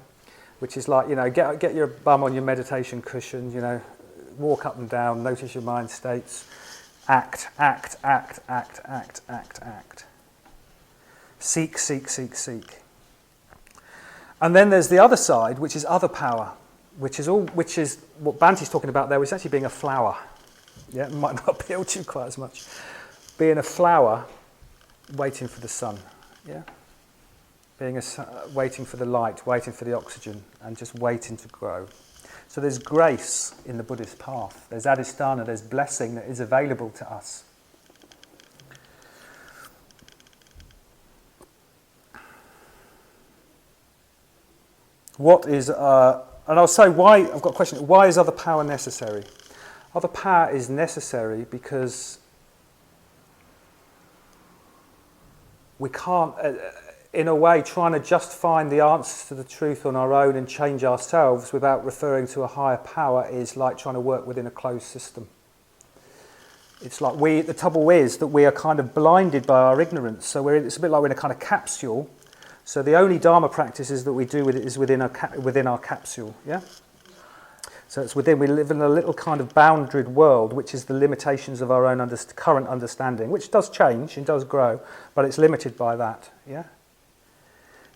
S1: which is like, get your bum on your meditation cushion, walk up and down, notice your mind states, act, seek. And then there's the other side, which is other power, which is what Bhante's talking about there, which is actually being a flower. Yeah, it might not appeal to you quite as much. Being a flower, waiting for the sun. Yeah, waiting for the light, waiting for the oxygen, and just waiting to grow. So there's grace in the Buddhist path. There's adhisthana. There's blessing that is available to us. What is? And I'll say why. I've got a question. Why is other power necessary? Other power is necessary because we can't, in a way, trying to just find the answers to the truth on our own and change ourselves without referring to a higher power is like trying to work within a closed system. It's like the trouble is that we are kind of blinded by our ignorance. So it's a bit like we're in a kind of capsule. So the only Dharma practices that we do is within our capsule, yeah? So we live in a little kind of boundaried world, which is the limitations of our own current understanding, which does change and does grow, but it's limited by that, yeah?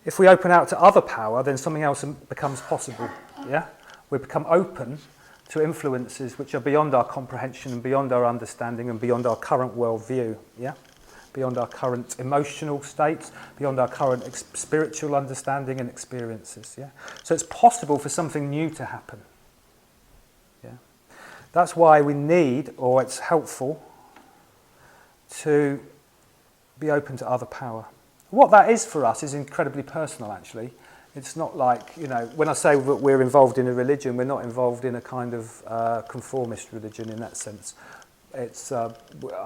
S1: If we open out to other power, then something else becomes possible, yeah? We become open to influences which are beyond our comprehension and beyond our understanding and beyond our current worldview, yeah? Beyond our current emotional states, beyond our current spiritual understanding and experiences, yeah? So it's possible for something new to happen. That's why we need, or it's helpful, to be open to other power. What that is for us is incredibly personal, actually. It's not like, when I say that we're involved in a religion, we're not involved in a kind of conformist religion in that sense. It's, I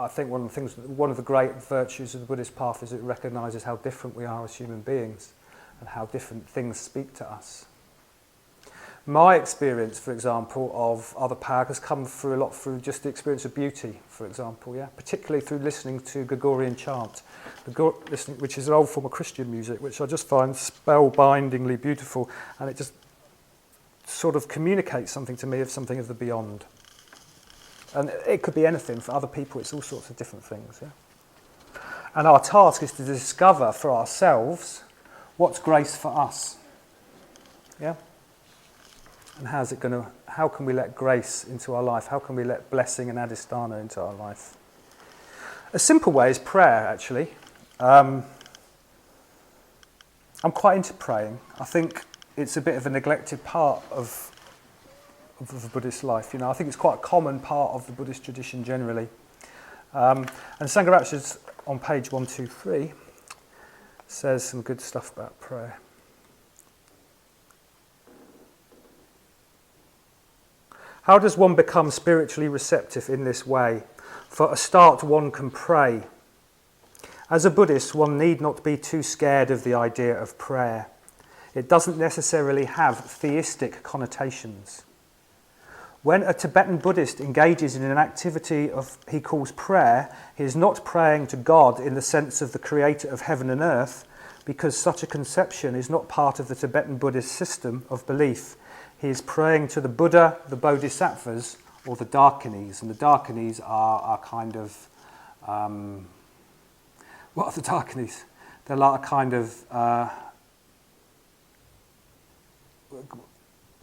S1: think one of the great virtues of the Buddhist path is it recognises how different we are as human beings and how different things speak to us. My experience, for example, of other power has come through a lot through just the experience of beauty, for example, yeah, particularly through listening to Gregorian chant, which is an old form of Christian music, which I just find spellbindingly beautiful, and it just sort of communicates something to me of something of the beyond. And it could be anything. For other people, it's all sorts of different things. Yeah? And our task is to discover for ourselves what's grace for us. Yeah. And how can we let grace into our life? How can we let blessing and adhisthana into our life? A simple way is prayer, actually. I'm quite into praying. I think it's a bit of a neglected part of the Buddhist life. I think it's quite a common part of the Buddhist tradition generally. And Sangharakshita's on page 123 says some good stuff about prayer. How does one become spiritually receptive in this way? For a start, one can pray. As a Buddhist, one need not be too scared of the idea of prayer. It doesn't necessarily have theistic connotations. When a Tibetan Buddhist engages in an activity he calls prayer, he is not praying to God in the sense of the creator of heaven and earth, because such a conception is not part of the Tibetan Buddhist system of belief. He is praying to the Buddha, the Bodhisattvas, or the Dakinis. And the Dakinis are kind of... what are the Dakinis? They're like a kind of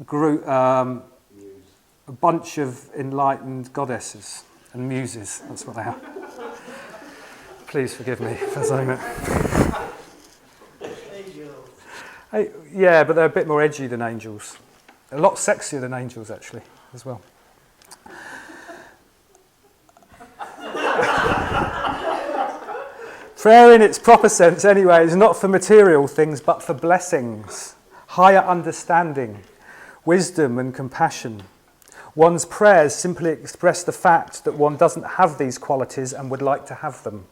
S1: group... a bunch of enlightened goddesses and muses. That's what they are. Please forgive me for saying that. Yeah, but they're a bit more edgy than angels. A lot sexier than angels, actually, as well. Prayer in its proper sense, anyway, is not for material things, but for blessings, higher understanding, wisdom and compassion. One's prayers simply express the fact that one doesn't have these qualities and would like to have them.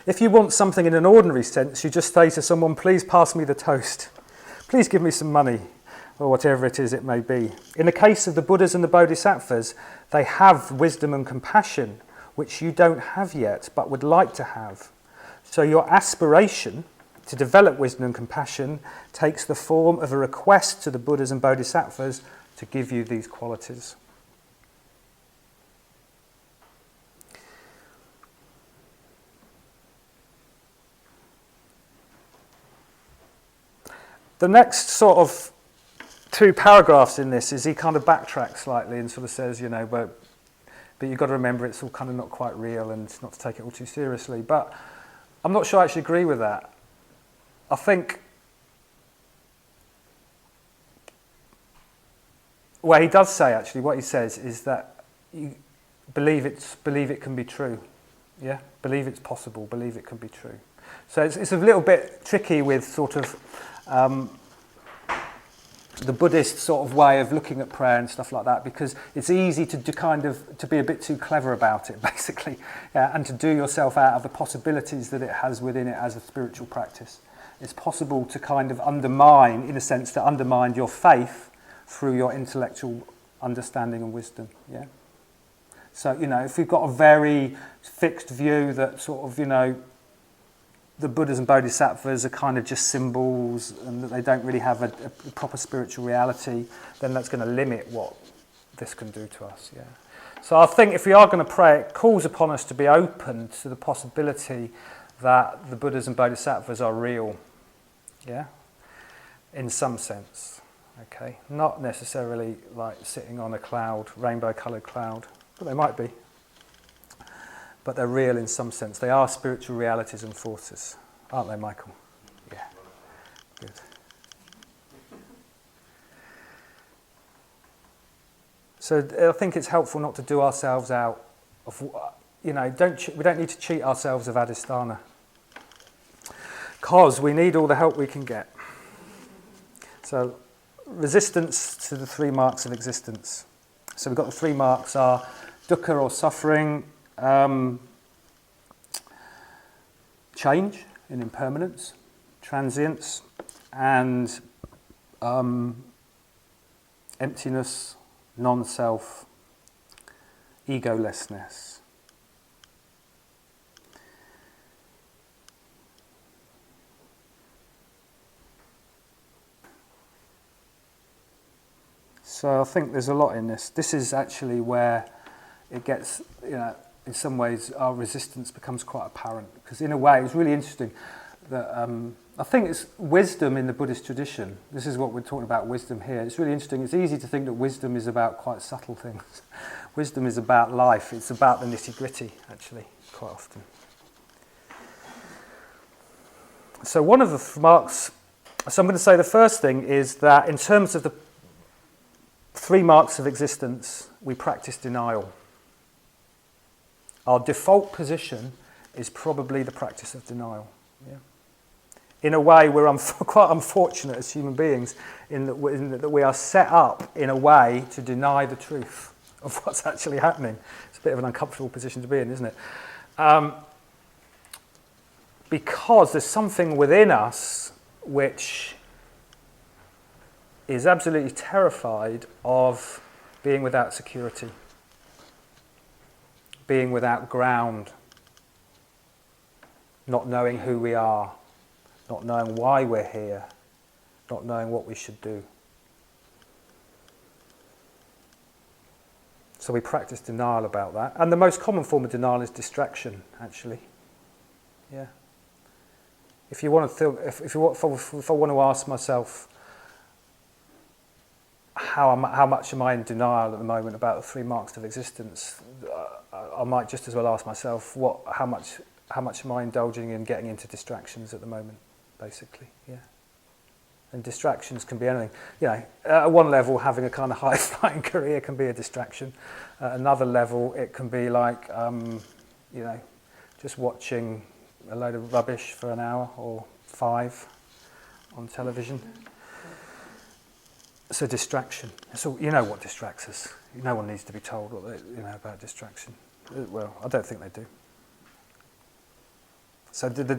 S1: If you want something in an ordinary sense, you just say to someone, please pass me the toast. Please give me some money, or whatever it is it may be. In the case of the Buddhas and the Bodhisattvas, they have wisdom and compassion, which you don't have yet, but would like to have. So your aspiration to develop wisdom and compassion takes the form of a request to the Buddhas and Bodhisattvas to give you these qualities. The next sort of 2 paragraphs in this is he kind of backtracks slightly and sort of says, you know, but you've got to remember it's all kind of not quite real and not to take it all too seriously. But I'm not sure I actually agree with that. I think well, he does say, actually, what he says is that you believe it can be true. Yeah? Believe it's possible, believe it can be true. So it's a little bit tricky with sort of the Buddhist sort of way of looking at prayer and stuff like that, because it's easy to be a bit too clever about it, basically, and to do yourself out of the possibilities that it has within it as a spiritual practice. It's possible to kind of undermine, in a sense, to undermine your faith through your intellectual understanding and wisdom, yeah? So, you know, if you've got a very fixed view that sort of, you know, the Buddhas and Bodhisattvas are kind of just symbols and that they don't really have a proper spiritual reality, then that's going to limit what this can do to us, yeah? So I think if we are going to pray, it calls upon us to be open to the possibility that the Buddhas and Bodhisattvas are real, yeah? In some sense. Okay, not necessarily like sitting on a cloud, rainbow-coloured cloud, but they might be. But they're real in some sense. They are spiritual realities and forces, aren't they, Michael? Yeah, good. So I think it's helpful not to do ourselves out of, you know, we don't need to cheat ourselves of Adhisthana, because we need all the help we can get. So, resistance to the 3 marks of existence. So we've got the 3 marks are dukkha or suffering, change in impermanence, transience, and emptiness, non-self, egolessness. So I think there's a lot in this. This is actually where it gets, you know, in some ways our resistance becomes quite apparent. Because in a way, it's really interesting that I think it's wisdom in the Buddhist tradition. This is what we're talking about, wisdom here. It's really interesting. It's easy to think that wisdom is about quite subtle things. Wisdom is about life. It's about the nitty-gritty, actually, quite often. So one of the marks, so I'm going to say the first thing is that in terms of the 3 marks of existence, we practice denial. Our default position is probably the practice of denial. Yeah? In a way, we're quite unfortunate as human beings in that we are set up in a way to deny the truth of what's actually happening. It's a bit of an uncomfortable position to be in, isn't it? because there's something within us which is absolutely terrified of being without security, being without ground, not knowing who we are, not knowing why we're here, not knowing what we should do. So we practice denial about that. And the most common form of denial is distraction, actually. Yeah. If you want to think, if I want to ask myself, how much am I in denial at the moment about the 3 marks of existence, I might just as well ask myself, how much am I indulging in getting into distractions at the moment, basically. Yeah. And distractions can be anything. At one level, having a kind of high-flying career can be a distraction. At another level, it can be like, just watching a load of rubbish for an hour or 5 on television. It's a distraction. So you know what distracts us. No one needs to be told about distraction. Well, I don't think they do. So the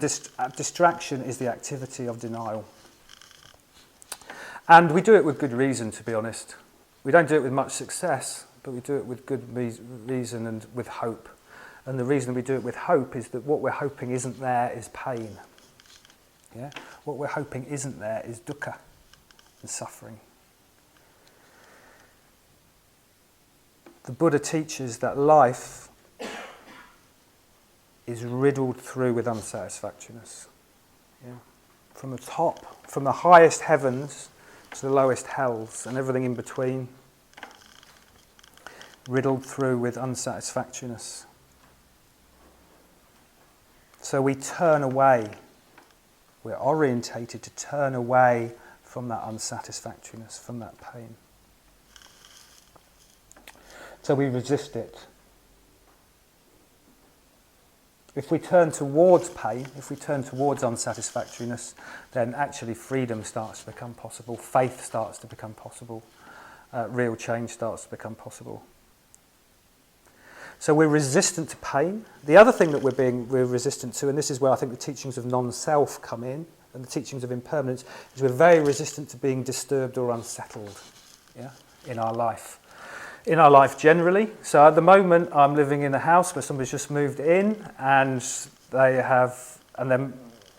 S1: distraction is the activity of denial. And we do it with good reason, to be honest. We don't do it with much success, but we do it with good reason and with hope. And the reason we do it with hope is that what we're hoping isn't there is pain. Yeah? What we're hoping isn't there is dukkha and suffering. The Buddha teaches that life is riddled through with unsatisfactoriness. Yeah? From the top, from the highest heavens to the lowest hells and everything in between, riddled through with unsatisfactoriness. So we turn away, we're orientated to turn away from that unsatisfactoriness, from that pain. So we resist it. If we turn towards pain, if we turn towards unsatisfactoriness, then actually freedom starts to become possible, faith starts to become possible, real change starts to become possible. So we're resistant to pain. The other thing that we're resistant to, and this is where I think the teachings of non-self come in, and the teachings of impermanence, is we're very resistant to being disturbed or unsettled, in our life. In our life generally. So at the moment I'm living in a house where somebody's just moved in and then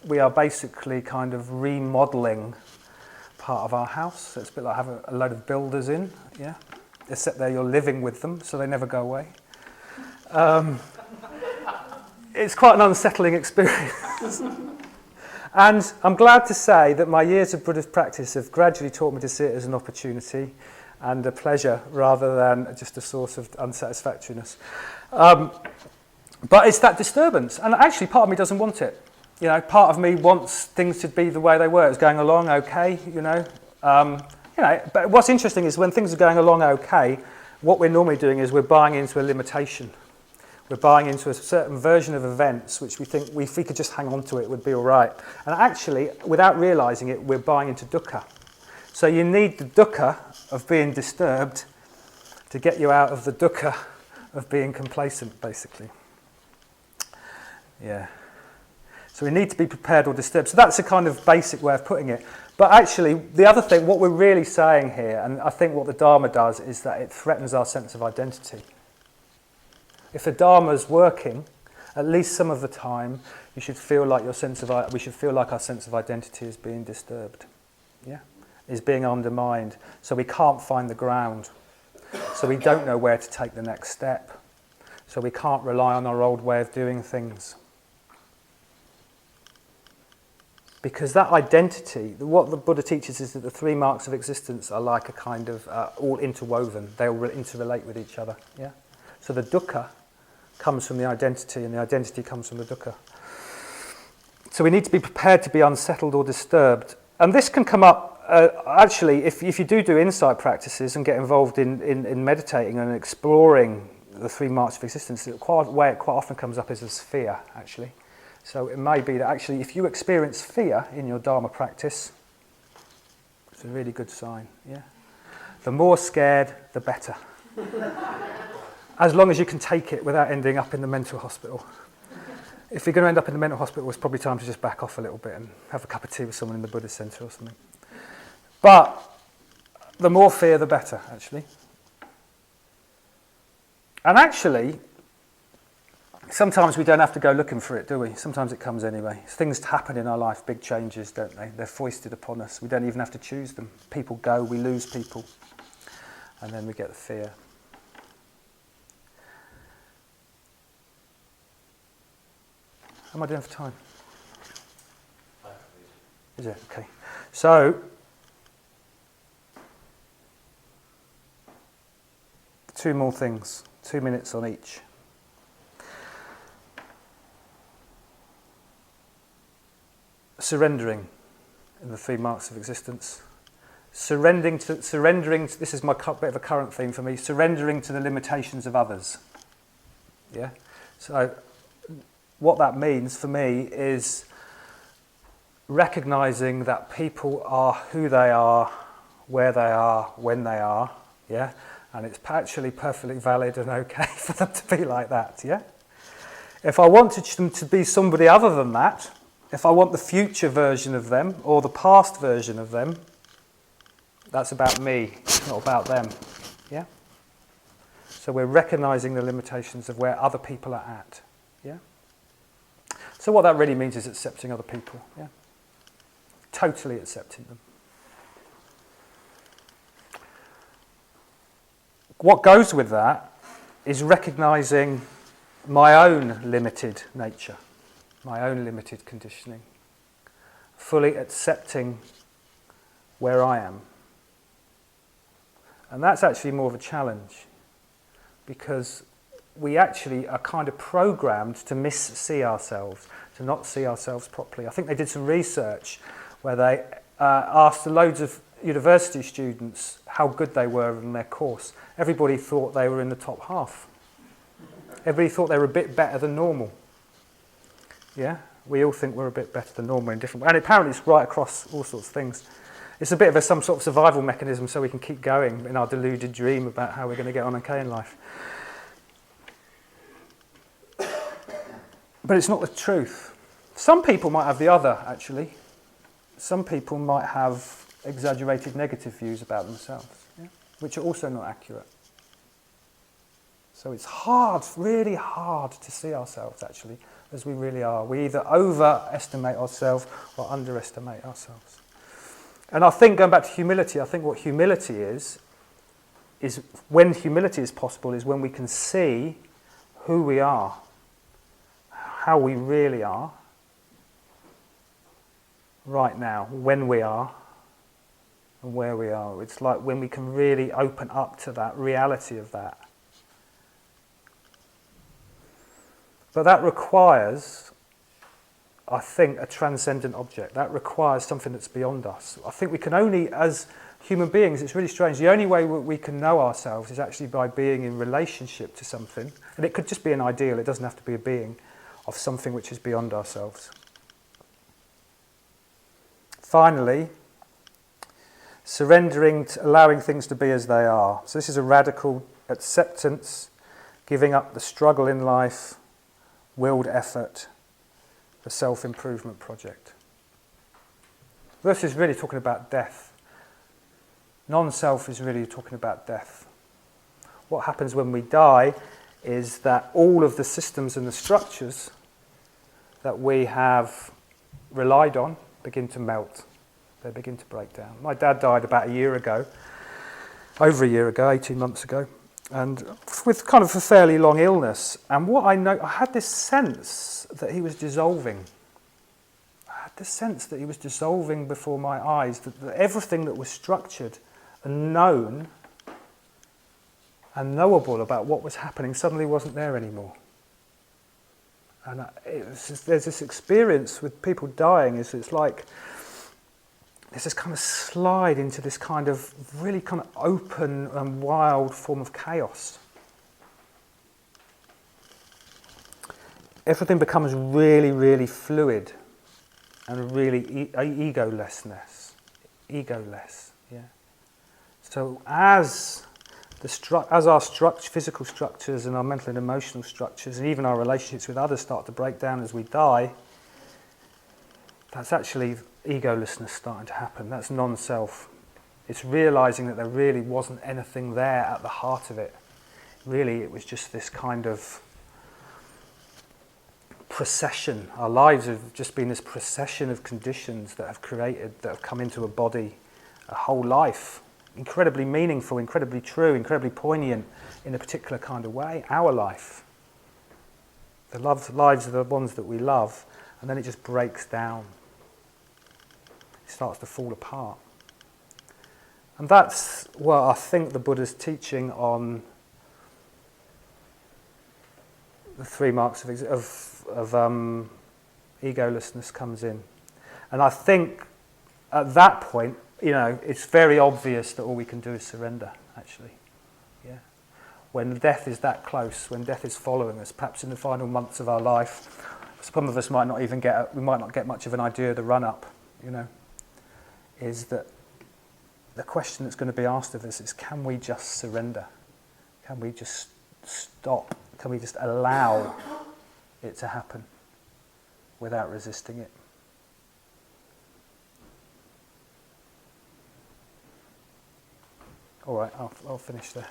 S1: we are basically kind of remodelling part of our house. So it's a bit like having a load of builders in, except there you're living with them so they never go away. It's quite an unsettling experience. And I'm glad to say that my years of Buddhist practice have gradually taught me to see it as an opportunity and a pleasure rather than just a source of unsatisfactoriness. But it's that disturbance, and actually part of me doesn't want it. Part of me wants things to be the way they were. It's going along okay, But what's interesting is when things are going along okay, what we're normally doing is we're buying into a limitation. We're buying into a certain version of events which we think if we could just hang on to it would be all right. And actually, without realising it, we're buying into dukkha. So you need the dukkha of being disturbed to get you out of the dukkha of being complacent, basically. Yeah. So we need to be prepared or disturbed. So that's a kind of basic way of putting it. But actually, the other thing, what we're really saying here, and I think what the Dharma does, is that it threatens our sense of identity. If the Dharma's working, at least some of the time, you should feel like we should feel like our sense of identity is being disturbed. Yeah? Is being undermined, so we can't find the ground, so we don't know where to take the next step, so we can't rely on our old way of doing things. Because that identity, what the Buddha teaches is that the 3 marks of existence are like a kind of all interwoven, they all interrelate with each other. Yeah. So the dukkha comes from the identity, and the identity comes from the dukkha. So we need to be prepared to be unsettled or disturbed, and this can come up. Actually, if you do insight practices and get involved in meditating and exploring the 3 marks of existence, it quite often comes up as a fear, actually. So it may be that actually if you experience fear in your Dharma practice, it's a really good sign. Yeah, the more scared, the better. As long as you can take it without ending up in the mental hospital. if you're going to end up in the mental hospital, it's probably time to just back off a little bit and have a cup of tea with someone in the Buddhist centre or something. But the more fear, the better, actually. And actually, sometimes we don't have to go looking for it, do we? Sometimes it comes anyway. Things happen in our life, big changes, don't they? They're foisted upon us. We don't even have to choose them. People go, we lose people, and then we get the fear. How am I doing for time? Is it? Okay. So, two more things. 2 minutes on each. Surrendering in the 3 marks of existence. Surrendering to, this is my bit of a current theme for me, surrendering to the limitations of others. Yeah? So, what that means for me is recognizing that people are who they are, where they are, when they are, yeah? And it's actually perfectly valid and okay for them to be like that, yeah? If I wanted them to be somebody other than that, if I want the future version of them or the past version of them, that's about me, it's not about them, yeah? So we're recognizing the limitations of where other people are at, yeah? So what that really means is accepting other people, yeah? Totally accepting them. What goes with that is recognizing my own limited nature, my own limited conditioning, fully accepting where I am. And that's actually more of a challenge because we actually are kind of programmed to mis-see ourselves, to not see ourselves properly. I think they did some research where they asked loads of university students how good they were in their course. Everybody thought they were in the top half. Everybody thought they were a bit better than normal. Yeah? We all think we're a bit better than normal in different ways. And apparently it's right across all sorts of things. It's a bit of some sort of survival mechanism so we can keep going in our deluded dream about how we're going to get on okay in life. But it's not the truth. Some people might have the other, actually. Some people might have exaggerated negative views about themselves, yeah? Which are also not accurate. So it's hard, really hard to see ourselves, actually, as we really are. We either overestimate ourselves or underestimate ourselves. And I think, going back to humility, I think what humility is when humility is possible, is when we can see who we are, how we really are, right now, when we are, and where we are. It's like when we can really open up to that reality of that. But that requires, I think, a transcendent object. That requires something that's beyond us. I think we can only, as human beings, it's really strange, the only way we can know ourselves is actually by being in relationship to something. And it could just be an ideal, it doesn't have to be a being, of something which is beyond ourselves. Finally, surrendering, to allowing things to be as they are. So this is a radical acceptance, giving up the struggle in life, willed effort, the self-improvement project. This is really talking about death. Non-self is really talking about death. What happens when we die is that all of the systems and the structures that we have relied on begin to melt. They begin to break down. My dad died about a year ago, over a year ago, 18 months ago, and with kind of a fairly long illness. And what I know, I had this sense that he was dissolving. I had this sense that he was dissolving before my eyes, that everything that was structured and known and knowable about what was happening suddenly wasn't there anymore. And there's this experience with people dying, it's like there's this kind of slide into this kind of really kind of open and wild form of chaos. Everything becomes really, really fluid and really egoless, yeah. So as as our physical structures and our mental and emotional structures and even our relationships with others start to break down as we die, that's actually egolessness starting to happen. That's non-self. It's realising that there really wasn't anything there at the heart of it. Really, it was just this kind of procession. Our lives have just been this procession of conditions that have come into a body, a whole life. Incredibly meaningful, incredibly true, incredibly poignant in a particular kind of way. Our life. The lives of the ones that we love, and then it just breaks down. It starts to fall apart. And that's what I think the Buddha's teaching on the 3 marks of egolessness comes in. And I think at that point, it's very obvious that all we can do is surrender, actually. Yeah. When death is that close, when death is following us, perhaps in the final months of our life, some of us might not get much of an idea of the run-up, is that the question that's going to be asked of us is, can we just surrender? Can we just stop? Can we just allow it to happen without resisting it? All right, I'll finish there.